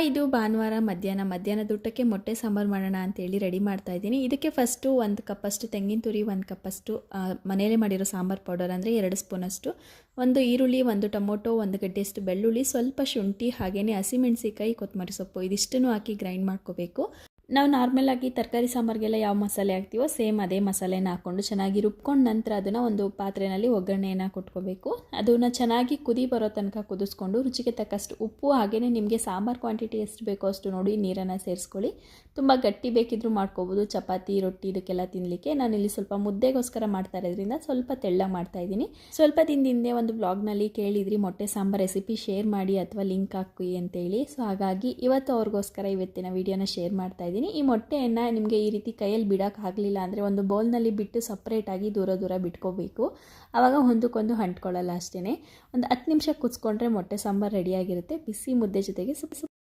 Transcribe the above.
ಇದು ಭಾನುವಾರ ಮಧ್ಯಾಹ್ನದ ಊಟಕ್ಕೆ ಮೊಟ್ಟೆ ಸಾಂಬಾರು ಮಾಡೋಣ ಅಂತೇಳಿ ರೆಡಿ ಮಾಡ್ತಾ ಇದ್ದೀನಿ. ಇದಕ್ಕೆ ಫಸ್ಟು 1 ಕಪ್ಪಷ್ಟು ತೆಂಗಿನ ತುರಿ, 1 ಕಪ್ಪಷ್ಟು ಮನೆಯಲ್ಲೇ ಮಾಡಿರೋ ಸಾಂಬಾರು ಪೌಡರ್ ಅಂದರೆ 2 ಸ್ಪೂನಷ್ಟು, 1 ಈರುಳ್ಳಿ, 1 ಟೊಮೊಟೊ, 1 ಗಡ್ಡೆಯಷ್ಟು ಬೆಳ್ಳುಳ್ಳಿ, ಸ್ವಲ್ಪ ಶುಂಠಿ, ಹಾಗೆಯೇ ಹಸಿಮೆಣಸಿಕಾಯಿ, ಕೊತ್ತಂಬರಿ ಸೊಪ್ಪು ಇದಿಷ್ಟನ್ನು ಹಾಕಿ ಗ್ರೈಂಡ್ ಮಾಡ್ಕೋಬೇಕು. ನಾವು ನಾರ್ಮಲಾಗಿ ತರಕಾರಿ ಸಾಂಬಾರಿಗೆಲ್ಲ ಯಾವ ಮಸಾಲೆ ಹಾಕ್ತೀವೋ ಸೇಮ್ ಅದೇ ಮಸಾಲೆನ ಹಾಕ್ಕೊಂಡು ಚೆನ್ನಾಗಿ ರುಬ್ಕೊಂಡು ನಂತರ ಅದನ್ನು ಒಂದು ಪಾತ್ರೆಯಲ್ಲಿ ಒಗ್ಗರಣೆಯನ್ನು ಕೊಟ್ಕೋಬೇಕು. ಅದನ್ನು ಚೆನ್ನಾಗಿ ಕುದಿ ಬರೋ ತನಕ ಕುದಿಸ್ಕೊಂಡು ರುಚಿಗೆ ತಕ್ಕಷ್ಟು ಉಪ್ಪು, ಹಾಗೆಯೇ ನಿಮಗೆ ಸಾಂಬಾರು ಕ್ವಾಂಟಿಟಿ ಎಷ್ಟು ಬೇಕೋ ಅಷ್ಟು ನೋಡಿ ನೀರನ್ನು ಸೇರಿಸ್ಕೊಳ್ಳಿ. ತುಂಬ ಗಟ್ಟಿ ಬೇಕಿದ್ರೂ ಮಾಡ್ಕೋಬೋದು, ಚಪಾತಿ, ರೊಟ್ಟಿ ಇದಕ್ಕೆಲ್ಲ ತಿನ್ನಲಿಕ್ಕೆ. ನಾನಿಲ್ಲಿ ಸ್ವಲ್ಪ ಮುದ್ದೆಗೋಸ್ಕರ ಮಾಡ್ತಾ ಇರೋದ್ರಿಂದ ಸ್ವಲ್ಪ ತೆಳ್ಳಗೆ ಮಾಡ್ತಾಯಿದ್ದೀನಿ. ಸ್ವಲ್ಪ ದಿನದಿಂದ ಒಂದು ಬ್ಲಾಗ್ನಲ್ಲಿ ಕೇಳಿದ್ರಿ ಮೊಟ್ಟೆ ಸಾಂಬಾರು ರೆಸಿಪಿ ಶೇರ್ ಮಾಡಿ ಅಥವಾ ಲಿಂಕ್ ಹಾಕಿ ಅಂತೇಳಿ. ಸೊ ಹಾಗಾಗಿ ಇವತ್ತು ಅವ್ರಿಗೋಸ್ಕರ ಇವತ್ತಿನ ವೀಡಿಯೋನ ಶೇರ್ ಮಾಡ್ತಾ ಇದ್ದೀನಿ. ಈ ಮೊಟ್ಟೆಯನ್ನು ನಿಮಗೆ ಈ ರೀತಿ ಕೈಯಲ್ಲಿ ಬಿಡೋಕ್ಕಾಗಲಿಲ್ಲ ಅಂದರೆ ಒಂದು ಬೌಲ್ನಲ್ಲಿ ಬಿಟ್ಟು ಸಪ್ರೇಟಾಗಿ ದೂರ ಬಿಟ್ಕೋಬೇಕು. ಆವಾಗ ಒಂದಕ್ಕೊಂದು ಅಂಟ್ಕೊಳ್ಳಲ್ಲ ಅಷ್ಟೇ. ಒಂದು 10 ನಿಮಿಷ ಕುದಿಸ್ಕೊಂಡ್ರೆ ಮೊಟ್ಟೆ ಸಾಂಬಾರು ರೆಡಿಯಾಗಿರುತ್ತೆ. ಬಿಸಿ ಮುದ್ದೆ ಜೊತೆಗೆ